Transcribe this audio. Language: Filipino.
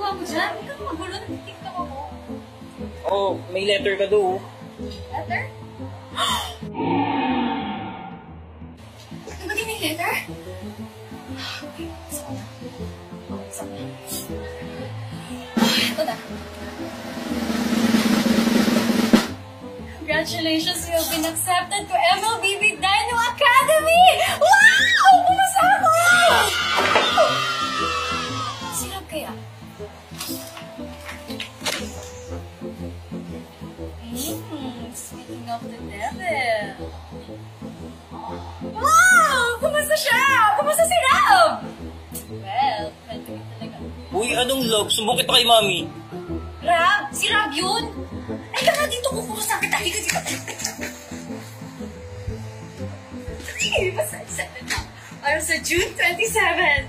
ginagawa mo dyan? Huwag kang magulo, nagtitiktok ako. Oh, may letter ka do. Letter? Ano ba din yung letter? Okay, isa na. Ito na. Congratulations, you have been accepted to MLBB Dino Academy! Wow! Kumusta ako? Sirap kaya? Speaking of the devil. Wow! Kumusta siya? Kumusta si Rob? Well, pwede rin talaga. Uy, anong love? Sumbong kita kay mami. Rob? Si Rob yun? Ay, ka nga dito, kukurusan kita. Halika dito. Ay, pasensya na. Para sa June 27,